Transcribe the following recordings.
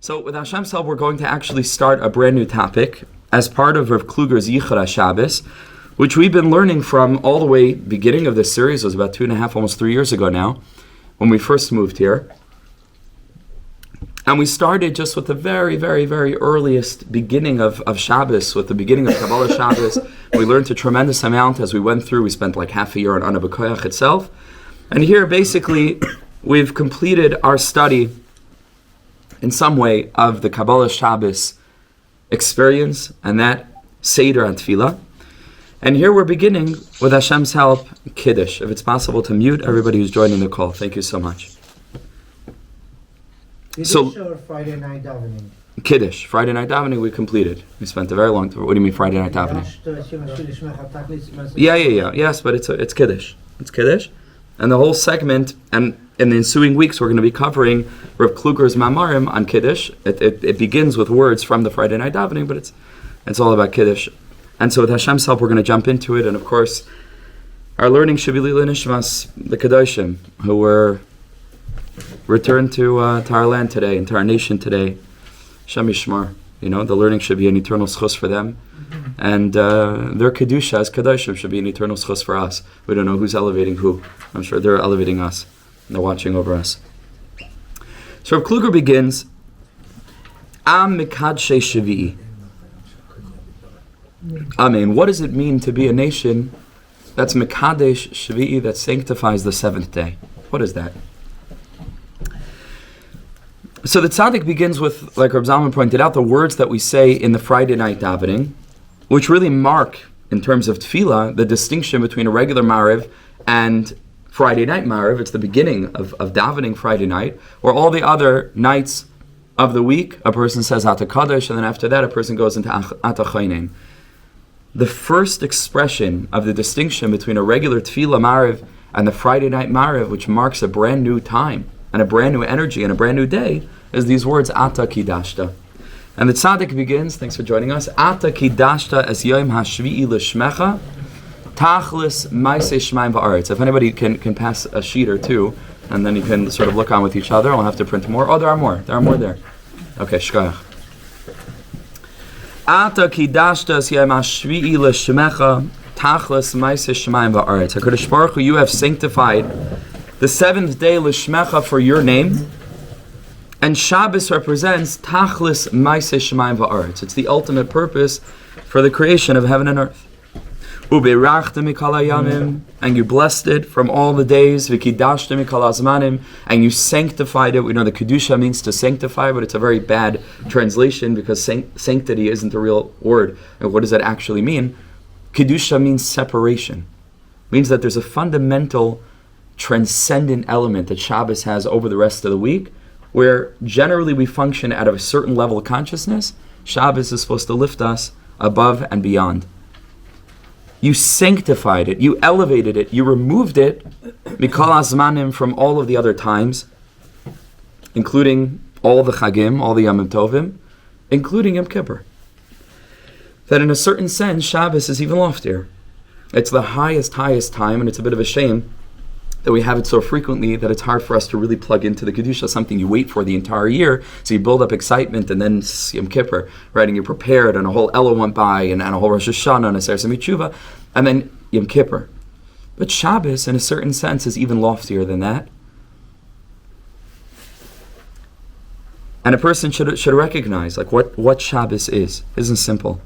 So with Hashem's help, we're going to actually start a brand new topic as part of Rav Kluger's Yichud Shabbos, which we've been learning from all the way beginning of this series. It was about 2.5, almost 3 years ago now, when we first moved here. And we started just with the very, very, very earliest beginning of Shabbos, with the beginning of Kabbalah Shabbos. We learned a tremendous amount as we went through. We spent like half a year on Ana B'Koyach itself. And here, basically, we've completed our study in some way of the Kabbalah Shabbos experience and that Seder and Tefillah. And here we're beginning with Hashem's help, Kiddush. If it's possible to mute everybody who's joining the call. Thank you so much. Kiddush or Friday night davening? Kiddush. Friday night davening we completed. We spent a very long time. What do you mean Friday night davening? Yeah. Yes, but it's Kiddush. It's Kiddush. And the whole segment, and in the ensuing weeks, we're going to be covering Rav Kluger's Mamarim on Kiddush. It begins with words from the Friday night davening, but it's all about Kiddush. And so with Hashem's help, we're going to jump into it. And of course, our learning should be Lila Nishmas, the Kedoshim, who were returned to our land today, and to our nation today. Shem Yishmar. The learning should be an eternal schus for them. And their Kedusha as Kedoshim should be an eternal schus for us. We don't know who's elevating who. I'm sure they're elevating us. They're watching over us. So Rav Kluger begins, Am Mikadshe Shavi'i. Amen. What does it mean to be a nation that's Mikadesh Shavi'i, that sanctifies the seventh day? What is that? So the tzaddik begins with, like Reb Zalman pointed out, the words that we say in the Friday night davening, which really mark, in terms of tefillah, the distinction between a regular Mariv and Friday night Mariv. It's the beginning of davening Friday night, or all the other nights of the week, a person says Ata Kadosh, and then after that a person goes into Ata Chaynein. The first expression of the distinction between a regular tefillah Mariv and the Friday night Mariv, which marks a brand new time, and a brand new energy, and a brand new day, is these words, Ata Kidashta. And the tzaddik begins, thanks for joining us, Ata Kidashta es Yom HaShvi'i l'shmecha, Tachlis Maaseh Shemaim va'aretz. If anybody can pass a sheet or two, and then you can sort of look on with each other. I'll have to print more. Oh, there are more. There are more there. Okay, shkoyach. Ata Kidashta es Yom HaShvi'i l'shmecha, Tachlis Maaseh Shemaim va'aretz. HaKadosh Baruch Hu, you have sanctified the seventh day l'shmecha for your name, and Shabbos represents Tachlis Maaseh Shemaim va'aretz. It's the ultimate purpose for the creation of heaven and earth. Ubeirachta mikol hayamim, and you blessed it from all the days. V'kidashta mikol hazmanim, and you sanctified it. We know the Kedusha means to sanctify, but it's a very bad translation because sanctity isn't a real word. And what does that actually mean? Kedusha means separation. It means that there's a fundamental transcendent element that Shabbos has over the rest of the week, where generally we function out of a certain level of consciousness. Shabbos is supposed to lift us above and beyond. You sanctified it, you elevated it, you removed it, mikol hazmanim, from all of the other times, including all the chagim, all the yamim tovim, including Yom Kippur. That in a certain sense, Shabbos is even loftier. It's the highest time, and it's a bit of a shame that we have it so frequently that it's hard for us to really plug into the Kedusha, something you wait for the entire year, so you build up excitement, and then Yom Kippur, right, and you're prepared, and a whole Elul went by, and a whole Rosh Hashanah, and a Seir Tshuva, and then Yom Kippur. But Shabbos, in a certain sense, is even loftier than that. And a person should recognize, like, what Shabbos is. It isn't simple.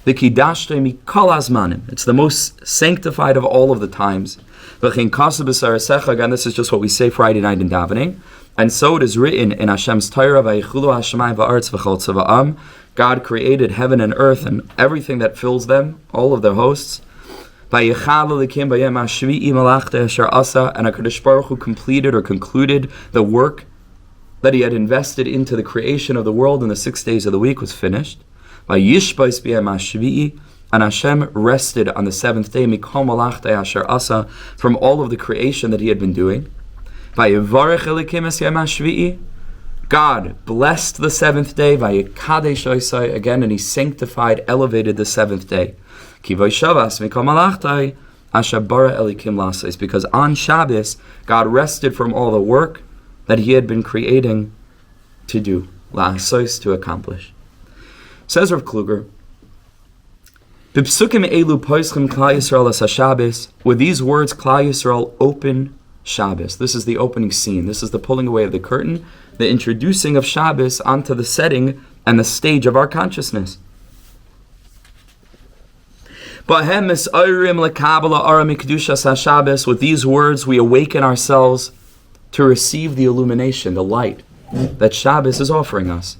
The Kidashta mikol hazmanim. It's the most sanctified of all of the times. Again, this is just what we say Friday night in davening. And so it is written in Hashem's Torah, God created heaven and earth and everything that fills them, all of their hosts. And HaKadosh Baruch Hu completed or concluded the work that he had invested into the creation of the world in the 6 days of the week was finished. And Hashem rested on the seventh day from all of the creation that he had been doing. God blessed the seventh day, again, and he sanctified, elevated the seventh day. Because on Shabbos, God rested from all the work that he had been creating to do, la'asos, to accomplish. Says Rav Kluger, B'psukim elu poischem Klal Yisrael as HaShabbos. With these words, Klal Yisrael open Shabbos. This is the opening scene. This is the pulling away of the curtain, the introducing of Shabbos onto the setting and the stage of our consciousness. With these words, we awaken ourselves to receive the illumination, the light that Shabbos is offering us.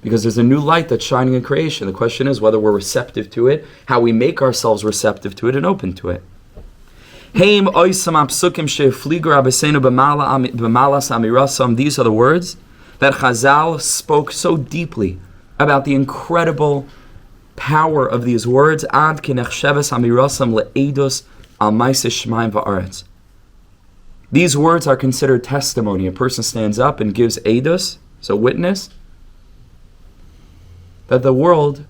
Because there's a new light that's shining in creation. The question is whether we're receptive to it, how we make ourselves receptive to it and open to it. These are the words that Chazal spoke so deeply about the incredible power of these words. These words are considered testimony. A person stands up and gives edus, so witness, that the world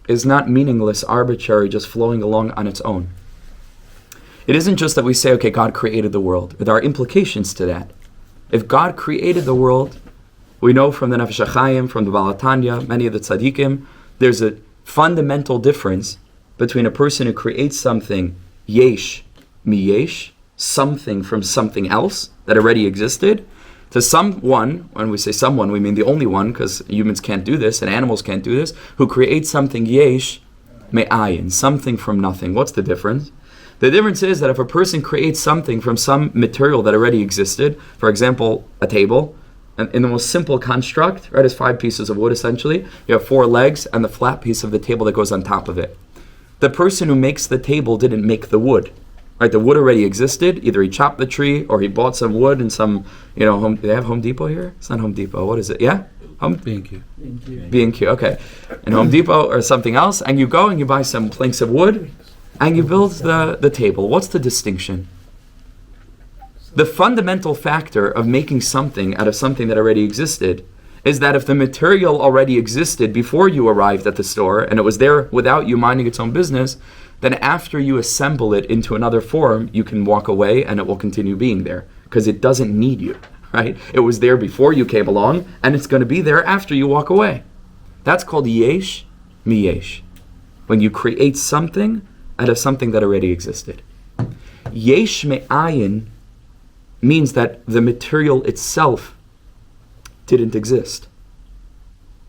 is not meaningless, arbitrary, just flowing along on its own. It isn't just that we say, okay, God created the world. There are implications to that. If God created the world, we know from the Nefesh HaChaim, from the Baal HaTanya, many of the tzaddikim, there's a fundamental difference between a person who creates something, yesh mi-yesh, something from something else that already existed, to someone, when we say someone, we mean the only one, because humans can't do this and animals can't do this, who creates something yesh me'ayin, something from nothing. What's the difference? The difference is that if a person creates something from some material that already existed, for example, a table, and in the most simple construct, right, it's 5 pieces of wood essentially, you have 4 legs and the flat piece of the table that goes on top of it. The person who makes the table didn't make the wood. Right, the wood already existed. Either he chopped the tree or he bought some wood in some, do they have Home Depot here? It's not Home Depot. What is it? Yeah? B&Q. B&Q, okay. In Home Depot or something else, and you go and you buy some planks of wood and you build the table. What's the distinction? The fundamental factor of making something out of something that already existed is that if the material already existed before you arrived at the store and it was there without you minding its own business, then after you assemble it into another form, you can walk away and it will continue being there because it doesn't need you, right? It was there before you came along and it's going to be there after you walk away. That's called yesh mi-yesh, when you create something out of something that already existed. Yesh me'ayin means that the material itself didn't exist.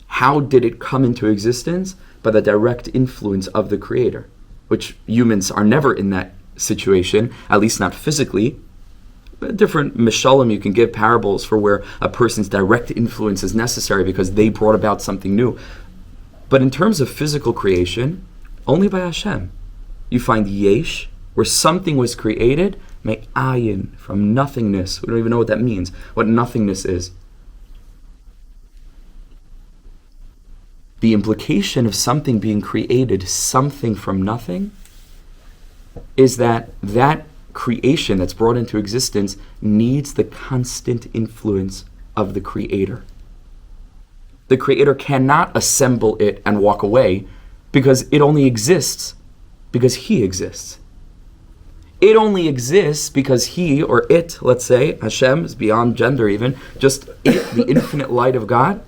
How did it come into existence? By the direct influence of the Creator, which humans are never in that situation, at least not physically. But different mishalim, you can give parables for where a person's direct influence is necessary because they brought about something new. But in terms of physical creation, only by Hashem. You find yesh, where something was created, me'ayin, from nothingness. We don't even know what that means, what nothingness is. The implication of something being created, something from nothing, is that that creation that's brought into existence needs the constant influence of the Creator. The Creator cannot assemble it and walk away because it only exists because He exists. It only exists because He, or it, let's say, Hashem is beyond gender even, just it, the infinite light of God,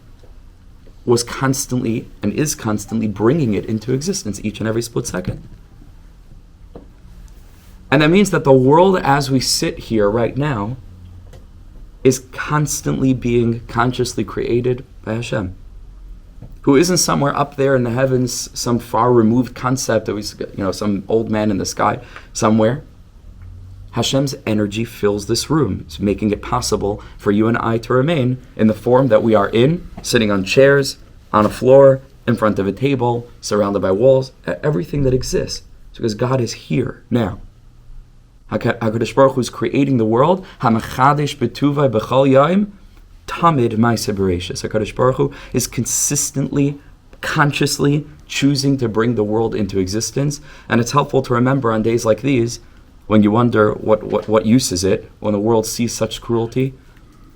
was constantly and is constantly bringing it into existence each and every split second. And that means that the world as we sit here right now is constantly being consciously created by Hashem, who isn't somewhere up there in the heavens, some far removed concept that we, some old man in the sky somewhere. Hashem's energy fills this room. It's making it possible for you and I to remain in the form that we are in, sitting on chairs, on a floor, in front of a table, surrounded by walls, everything that exists. It's because God is here now. HaKadosh Baruch Hu is creating the world. HaMechadesh b'tuvay b'chol yom tamid ma'aseh bereishis. HaKadosh Baruch Hu is consistently, consciously choosing to bring the world into existence. And it's helpful to remember on days like these, when you wonder what use is it, when the world sees such cruelty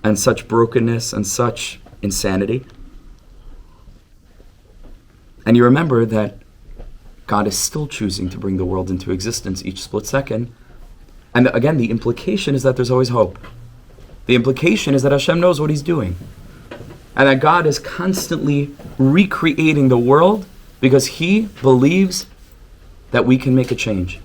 and such brokenness and such insanity. And you remember that God is still choosing to bring the world into existence each split second. And again, the implication is that there's always hope. The implication is that Hashem knows what He's doing. and that God is constantly recreating the world because He believes that we can make a change.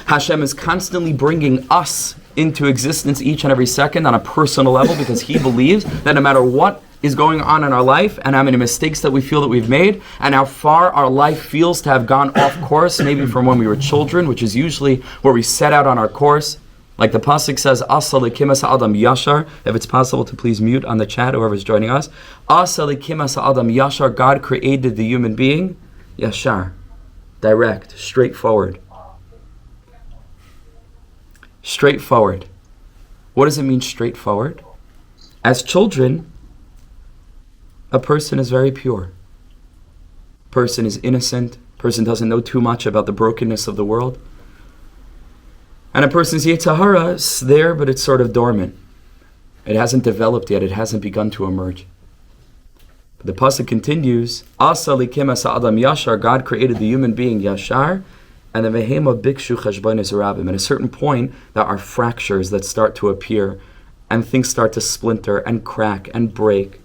Hashem is constantly bringing us into existence each and every second on a personal level because He believes that no matter what is going on in our life and how many mistakes that we feel that we've made and how far our life feels to have gone off course, maybe from when we were children, which is usually where we set out on our course. Like the pasuk says, Asa lekim asa adam yashar. If it's possible to please mute on the chat, whoever's joining us. Asa lekim asa adam yashar. God created the human being yashar, direct, straightforward. Straightforward. What does it mean, straightforward? As children, a person is very pure. A person is innocent. A person doesn't know too much about the brokenness of the world. And a person's Yetzer Hara is there, but it's sort of dormant. It hasn't developed yet. It hasn't begun to emerge. But the pasuk continues, Asa likim asa adam yashar. God created the human being yashar, and the vehema bikshu cheshbonos rabim. At a certain point, there are fractures that start to appear, and things start to splinter and crack and break.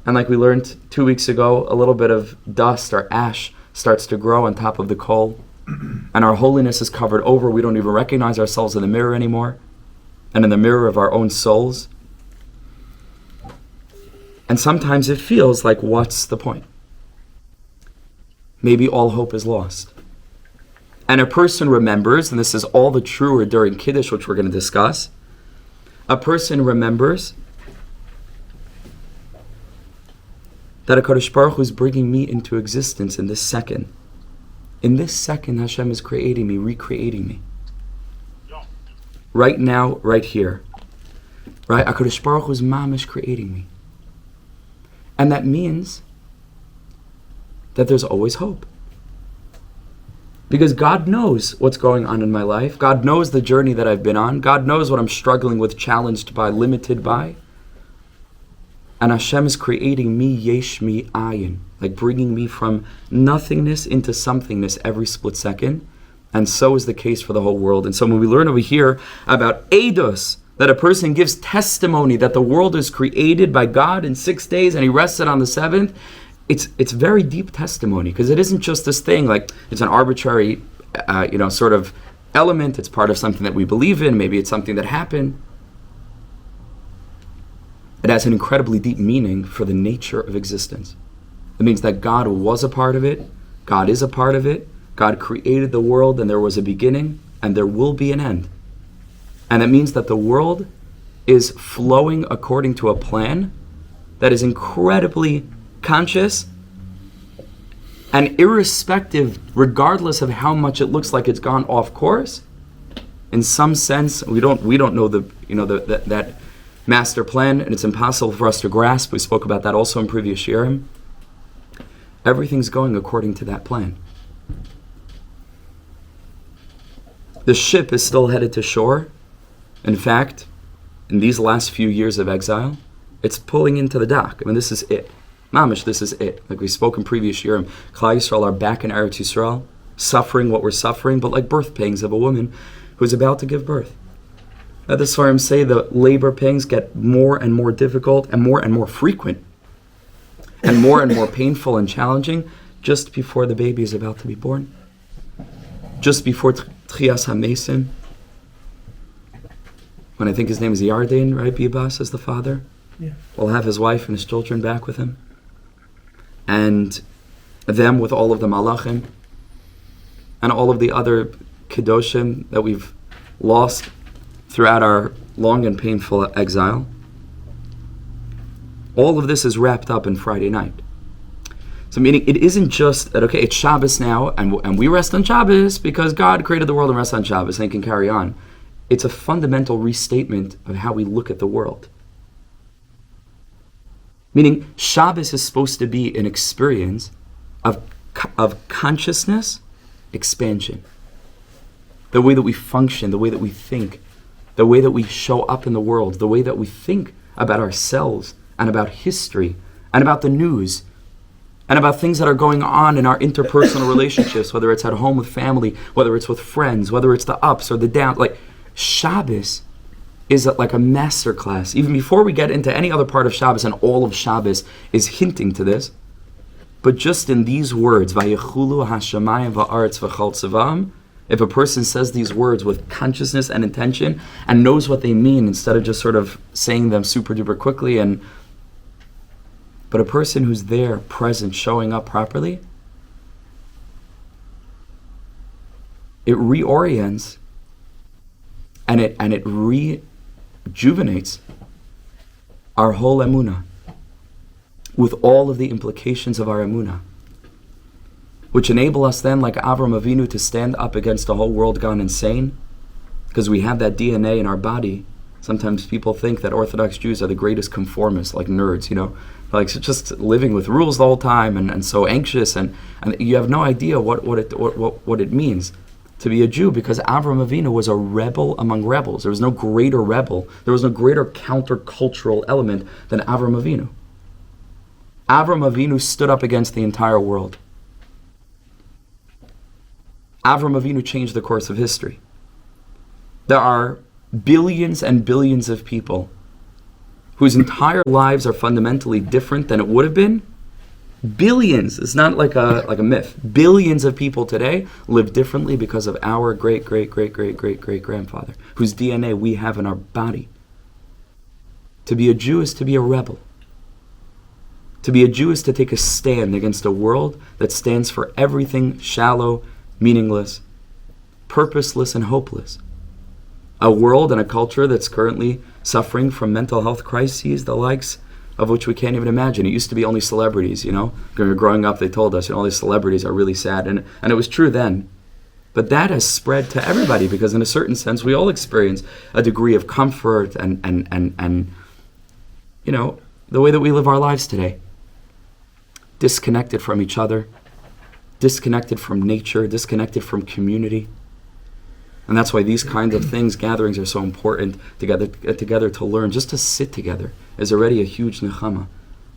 And like we learned 2 weeks ago, a little bit of dust or ash starts to grow on top of the coal. And our holiness is covered over. We don't even recognize ourselves in the mirror anymore. And in the mirror of our own souls. And sometimes it feels like, what's the point? Maybe all hope is lost. And a person remembers, and this is all the truer during Kiddush, which we're going to discuss. A person remembers that HaKadosh Baruch Hu is bringing me into existence in this second. In this second, Hashem is creating me, recreating me. Right now, right here. Right? HaKadosh Baruch Hu is mamish creating me. And that means that there's always hope. Because God knows what's going on in my life. God knows the journey that I've been on. God knows what I'm struggling with, challenged by, limited by. And Hashem is creating me yesh mi ayin, like bringing me from nothingness into somethingness every split second. And so is the case for the whole world. And so when we learn over here about eidos, that a person gives testimony that the world is created by God in 6 days and He rested on the seventh, it's very deep testimony, because it isn't just this thing like it's an arbitrary, sort of element. It's part of something that we believe in. Maybe it's something that happened. It has an incredibly deep meaning for the nature of existence. It means that God was a part of it. God is a part of it. God created the world, and there was a beginning, and there will be an end. And that means that the world is flowing according to a plan that is incredibly conscious, and irrespective, regardless of how much it looks like it's gone off course. In some sense, we don't know that master plan, and it's impossible for us to grasp. We spoke about that also in previous shiurim. Everything's going according to that plan. The ship is still headed to shore. In fact, in these last few years of exile, it's pulling into the dock. I mean, this is it. Mamish, this is it. Like we spoke in previous shiurim, Klal Yisrael are back in Eretz Yisrael, suffering what we're suffering, but like birth pangs of a woman who's about to give birth. The Sfarim say the labor pangs get more and more difficult and more frequent and more painful and challenging just before the baby is about to be born. Just before Tchias HaMesim, when I think his name is Yarden, right? Bibas is the father. Yeah. Will have his wife and his children back with him. And them with all of the malachim and all of the other Kiddushim that we've lost throughout our long and painful exile. All of this is wrapped up in Friday night. So meaning it isn't just that, okay, it's Shabbos now, and we rest on Shabbos because God created the world and rests on Shabbos, and He can carry on. It's a fundamental restatement of how we look at the world. Meaning Shabbos is supposed to be an experience of consciousness expansion. The way that we function, the way that we think, the way that we show up in the world, the way that we think about ourselves and about history and about the news and about things that are going on in our interpersonal relationships, whether it's at home with family, whether it's with friends, whether it's the ups or the downs. Like Shabbos is like a master class. Even before we get into any other part of Shabbos, and all of Shabbos is hinting to this. But just in these words, Vayechulu hashamayim va'aretz v'chol tzavam, if a person says these words with consciousness and intention and knows what they mean instead of just sort of saying them super duper quickly, but a person who's there, present, showing up properly, it reorients and it rejuvenates our whole emunah with all of the implications of our emunah, which enable us then, like Avram Avinu, to stand up against a whole world gone insane, because we have that DNA in our body. Sometimes people think that Orthodox Jews are the greatest conformists, like nerds, like just living with rules the whole time and so anxious, and you have no idea what it means to be a Jew, because Avram Avinu was a rebel among rebels. There was no greater rebel, there was no greater countercultural element than Avram Avinu. Avram Avinu stood up against the entire world. Avram Avinu changed the course of history. There are billions and billions of people whose entire lives are fundamentally different than it would have been. Billions. It's not like a myth. Billions of people today live differently because of our great-great-great-great-great-great-grandfather, whose DNA we have in our body. To be a Jew is to be a rebel. To be a Jew is to take a stand against a world that stands for everything shallow, meaningless, purposeless, and hopeless. A world and a culture that's currently suffering from mental health crises, the likes of which we can't even imagine. It used to be only celebrities, When we were growing up, they told us, all these celebrities are really sad, and it was true then. But that has spread to everybody, because in a certain sense, we all experience a degree of comfort and the way that we live our lives today. Disconnected from each other, disconnected from nature, disconnected from community. And that's why these kinds of things, gatherings, are so important together to learn. Just to sit together is already a huge nechama,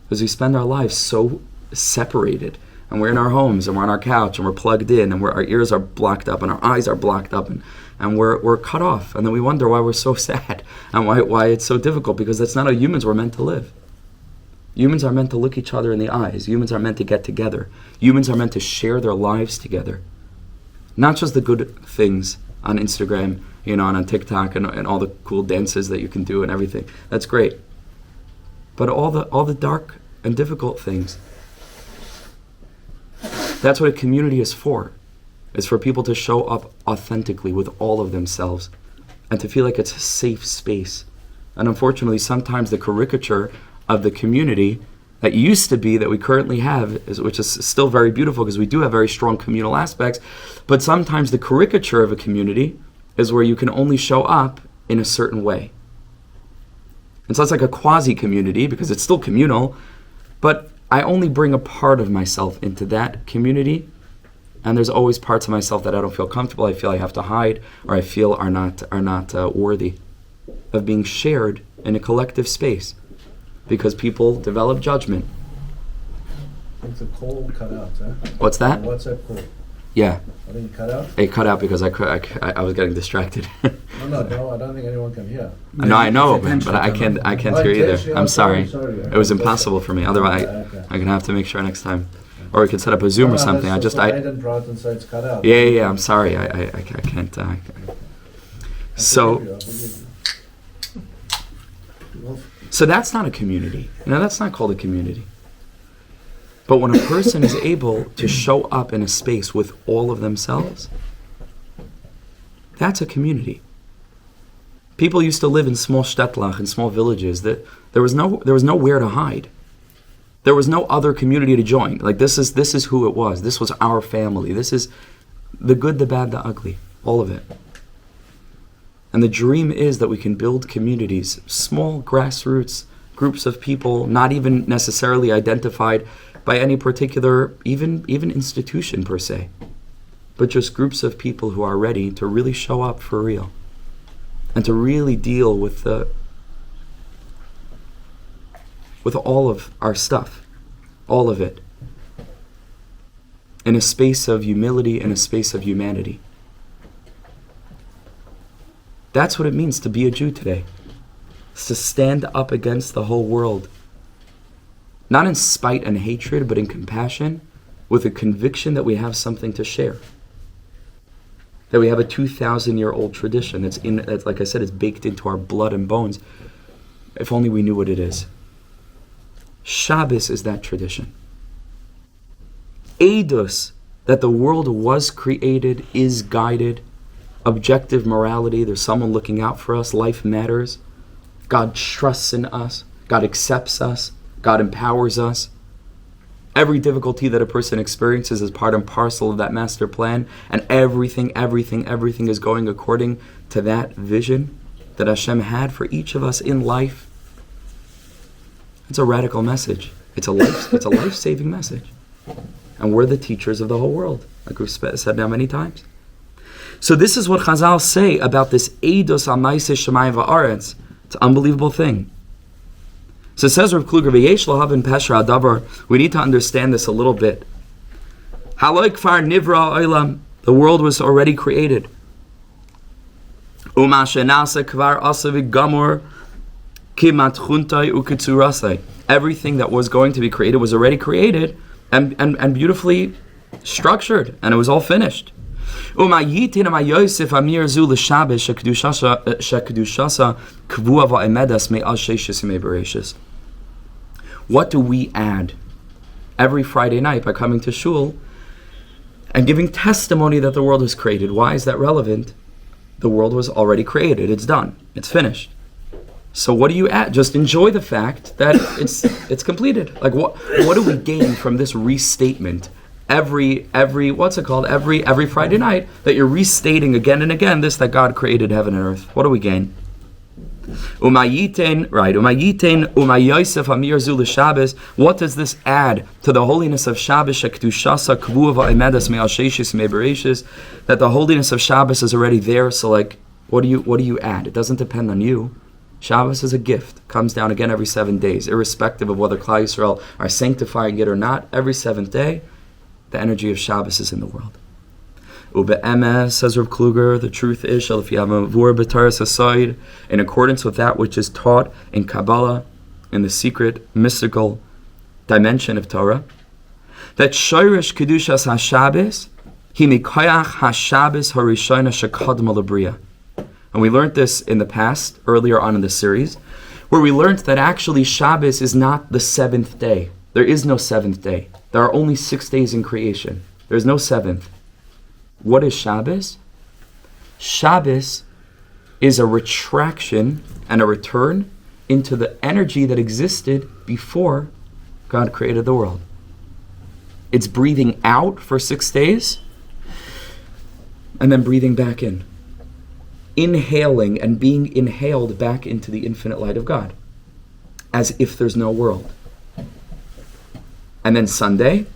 because we spend our lives so separated, and we're in our homes, and we're on our couch, and we're plugged in, and our ears are blocked up, and our eyes are blocked up, and we're cut off. And then we wonder why we're so sad, and why it's so difficult, because that's not how humans were meant to live. Humans are meant to look each other in the eyes. Humans are meant to get together. Humans are meant to share their lives together. Not just the good things on Instagram, and on TikTok, and all the cool dances that you can do and everything. That's great. But all the dark and difficult things. That's what a community is for. It's for people to show up authentically with all of themselves, and to feel like it's a safe space. And unfortunately, sometimes the caricature of the community that used to be, that we currently have, which is still very beautiful, because we do have very strong communal aspects, but sometimes the caricature of a community is where you can only show up in a certain way. And so it's like a quasi-community, because it's still communal, but I only bring a part of myself into that community, and there's always parts of myself that I don't feel comfortable, I feel I have to hide, or I feel are not worthy of being shared in a collective space, because people develop judgment. It's a coal cut out, huh? What's that? What's that called? Yeah. I think cut out? It cut out because I was getting distracted. No, I don't think anyone can hear. No, I know, but I can't hear either. I'm sorry. Sorry. It was impossible for me. Otherwise, Okay. I'm going to have to make sure next time. Or we could set up a Zoom or something. Light and bright and so it's cut out. Yeah, I'm sorry. I can't. So that's not a community. That's not called a community. But when a person is able to show up in a space with all of themselves, that's a community. People used to live in small shtetl, in small villages, that there was nowhere to hide. There was no other community to join. Like this is who it was. This was our family. This is the good, the bad, the ugly, all of it. And the dream is that we can build communities, small grassroots groups of people, not even necessarily identified by any particular, even institution per se, but just groups of people who are ready to really show up for real, and to really deal with all of our stuff, all of it, in a space of humility, in a space of humanity. That's what it means to be a Jew today. is to stand up against the whole world. Not in spite and hatred, but in compassion, with a conviction that we have something to share. That we have a 2,000-year-old tradition that's like I said, it's baked into our blood and bones. If only we knew what it is. Shabbos is that tradition. Eidos, that the world was created, is guided. Objective morality, there's someone looking out for us. Life matters. God trusts in us. God accepts us. God empowers us. Every difficulty that a person experiences is part and parcel of that master plan, and everything is going according to that vision that Hashem had for each of us in life. It's a radical message. It's a life-saving message. And we're the teachers of the whole world, like we've said now many times. So this is what Chazal say about this Eidos Amaiseh Shemayim Va'aretz. It's an unbelievable thing. So it says Rav Kluger, V'yesh lahavin pesher hadavar. We need to understand this a little bit. Haloi kfar nivra olam. The world was already created. Uma shenasa kvar asa v'gamor kimat chuntai uketzurasai. Everything that was going to be created was already created and beautifully structured, and it was all finished. What do we add? Every Friday night by coming to shul and giving testimony that the world was created? Why is that relevant? The world was already created. It's done. It's finished. So what do you add? Just enjoy the fact that it's completed. Like what do we gain from this restatement? Every Friday night that you're restating again and again this, that God created heaven and earth. What do we gain? What does this add to the holiness of Shabbos? That the holiness of Shabbos is already there. So like, what do you add? It doesn't depend on you. Shabbos is a gift. Comes down again every 7 days, irrespective of whether Klal Yisrael are sanctifying it or not. Every seventh day, the energy of Shabbos is in the world. Ube'emes, says Rav Kluger, the truth is, if you have a vur b'taras aside, in accordance with that which is taught in Kabbalah, in the secret, mystical dimension of Torah, that Shoirish Kedushas HaShabbos, Hi Mikoyach HaShabbos HaRishona Shekadma L'Bria. And we learned this in the past, earlier on in the series, where we learned that actually Shabbos is not the seventh day. There is no seventh day. There are only 6 days in creation. There's no seventh. What is Shabbos? Shabbos is a retraction and a return into the energy that existed before God created the world. It's breathing out for 6 days and then breathing back in. Inhaling and being inhaled back into the infinite light of God, as if there's no world. And then Sunday,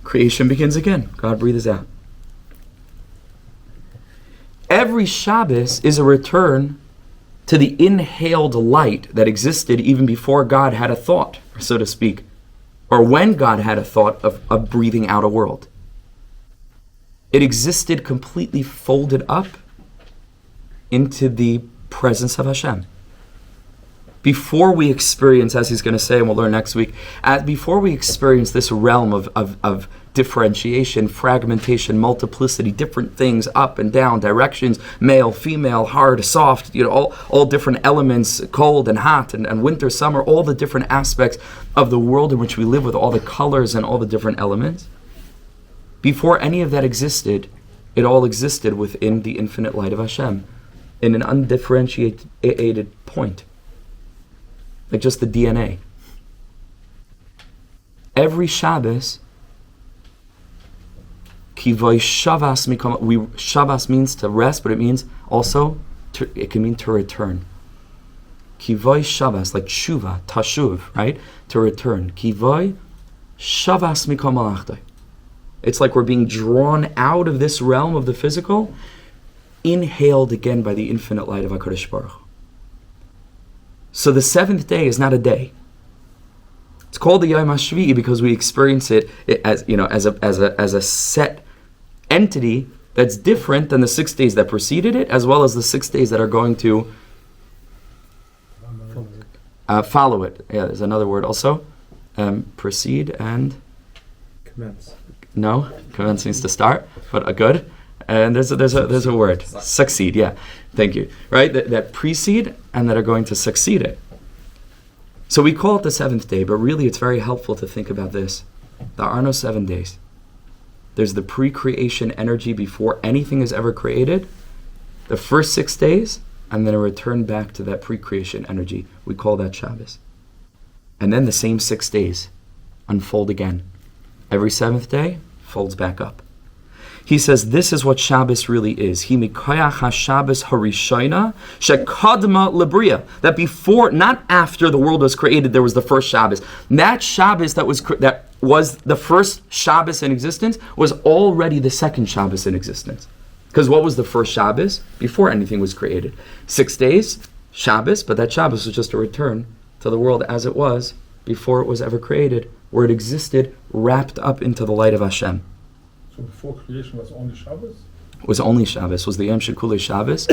creation begins again. God breathes out. Every Shabbos is a return to the inhaled light that existed even before God had a thought, so to speak, or when God had a thought of breathing out a world. It existed completely folded up into the presence of Hashem. Before we experience, as he's going to say, and we'll learn next week, before we experience this realm of differentiation, fragmentation, multiplicity, different things, up and down, directions, male, female, hard, soft, all different elements, cold and hot, and winter, summer, all the different aspects of the world in which we live with all the colors and all the different elements. Before any of that existed, it all existed within the infinite light of Hashem, in an undifferentiated point. Like just the DNA. Every Shabbos, Kivoy Shabbos, Shabbos means to rest, but it means also, it can mean to return. Kivoy Shabbos, like Tshuva, Tashuv, right? To return. Kivoy Shabbos Mikol Malachtai. It's like we're being drawn out of this realm of the physical, inhaled again by the infinite light of HaKadosh Baruch Hu. So the seventh day is not a day. It's called the Yom HaShvi'i because we experience it as a set entity that's different than the 6 days that preceded it, as well as the 6 days that are going to Follow it. Yeah, there's another word also. Proceed and... Commence. No, commence means to start, but good. And there's a word. Succeed, yeah. Thank you. Right? That precede and that are going to succeed it. So we call it the seventh day, but really it's very helpful to think about this. There are no 7 days. There's the pre-creation energy before anything is ever created, the first 6 days, and then a return back to that pre-creation energy. We call that Shabbos. And then the same 6 days unfold again. Every seventh day folds back up. He says this is what Shabbos really is. He mikoyach ha-Shabbos harishona shekadma lebria. That before, not after the world was created, there was the first Shabbos. That Shabbos that was the first Shabbos in existence was already the second Shabbos in existence. Because what was the first Shabbos? Before anything was created. 6 days, Shabbos, but that Shabbos was just a return to the world as it was before it was ever created, where it existed wrapped up into the light of Hashem. So before creation was only Shabbos? Was only Shabbos, was the Yom Shekulei Shabbos.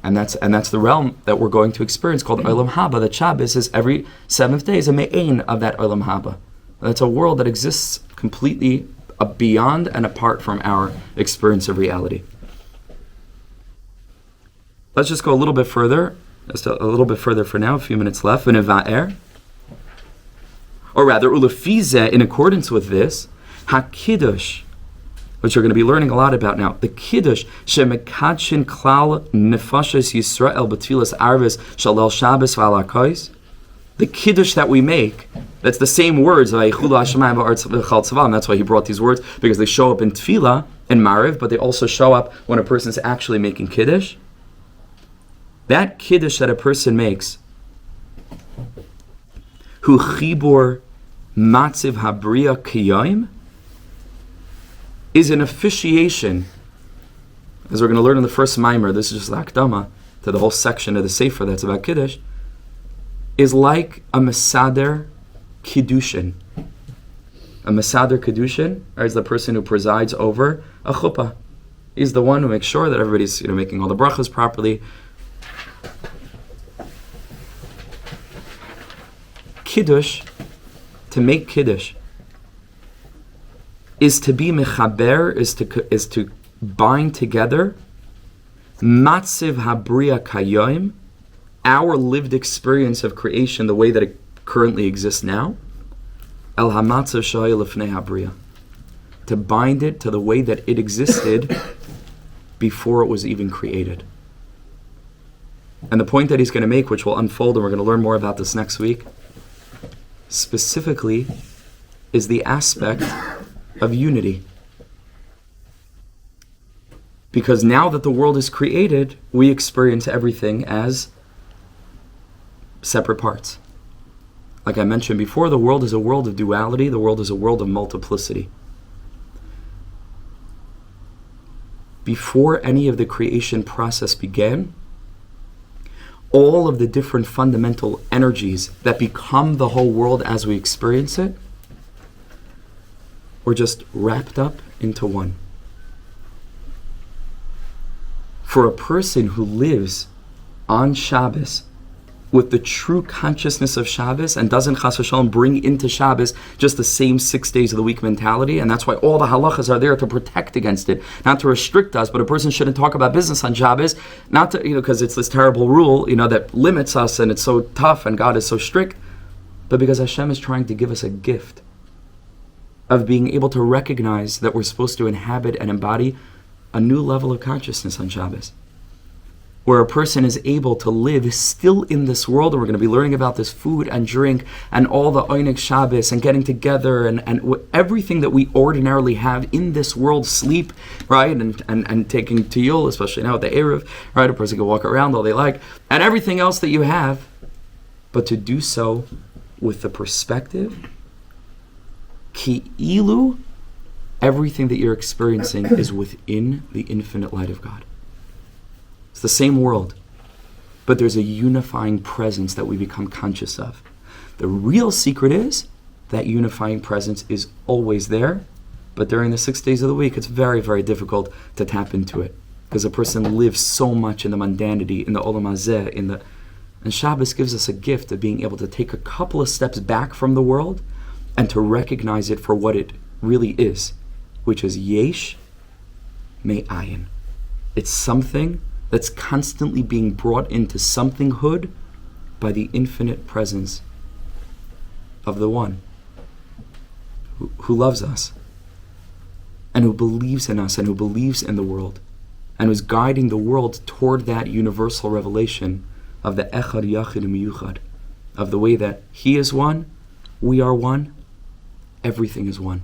and that's the realm that we're going to experience called Olam Haba. That Shabbos is every seventh day is a me'ain of that Olam Haba. That's a world that exists completely beyond and apart from our experience of reality. Let's just go a little bit further. Just a little bit further for now, a few minutes left. V'neva'er. Or rather, ulefize, in accordance with this, ha-Kiddush, which we're going to be learning a lot about now. The Kiddush, shemekadshin klal nefashas Yisrael b'tfilas arves shalel Shabbos v'alakos. The Kiddush that we make, that's the same words, that's why he brought these words, because they show up in Tefillah and Mariv, but they also show up when a person is actually making Kiddush. That Kiddush that a person makes, hu chibur matziv habriya kiyayim, is an officiation, as we're going to learn in the first mimer, this is just l'akdama, to the whole section of the Sefer that's about Kiddush, is like a Mesader Kiddushin. A Mesader Kiddushin is the person who presides over a chuppah. He's the one who makes sure that everybody's making all the brachas properly. Kiddush, to make Kiddush, is to be mechaber, is to bind together matziv habriya kayoim, our lived experience of creation, the way that it currently exists now, el hamatzav shaya lefnei habriya, to bind it to the way that it existed before it was even created. And the point that he's going to make, which will unfold, and we're going to learn more about this next week, specifically is the aspect of unity. Because now that the world is created, we experience everything as separate parts. Like I mentioned before, the world is a world of duality, the world is a world of multiplicity. Before any of the creation process began, all of the different fundamental energies that become the whole world as we experience it were just wrapped up into one. For a person who lives on Shabbos with the true consciousness of Shabbos and doesn't chas v'shalom bring into Shabbos just the same 6 days of the week mentality, and that's why all the halachas are there to protect against it, not to restrict us, but a person shouldn't talk about business on Shabbos, not to, because it's this terrible rule, that limits us and it's so tough and God is so strict, but because Hashem is trying to give us a gift of being able to recognize that we're supposed to inhabit and embody a new level of consciousness on Shabbos, where a person is able to live still in this world, and we're going to be learning about this food and drink and all the Oinik Shabbos and getting together and everything that we ordinarily have in this world, sleep, right, and taking Tiyul, especially now at the Erev, right, a person can walk around all they like, and everything else that you have, but to do so with the perspective, ki ilu, everything that you're experiencing is within the infinite light of God. It's the same world, but there's a unifying presence that we become conscious of. The real secret is that unifying presence is always there, but during the 6 days of the week, it's very, very difficult to tap into it, because a person lives so much in the mundanity, in the olam hazeh, And Shabbos gives us a gift of being able to take a couple of steps back from the world and to recognize it for what it really is, which is yesh me'ayin. It's something that's constantly being brought into somethinghood by the infinite presence of the One who loves us and who believes in us and who believes in the world and who's guiding the world toward that universal revelation of the Echad Yachid Miyuchad, of the way that He is one, we are one, everything is one.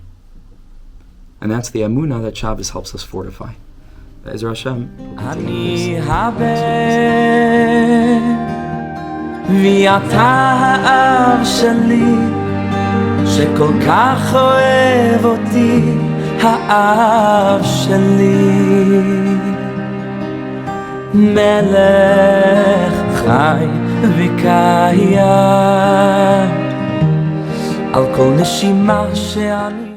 And that's the Amunah that Shabbos helps us fortify. Be'ezer Hashem. Ani haben ואתה האב שלי שכל כך אוהב אותי האב שלי מלך חי וקיים על כל נשימה שאני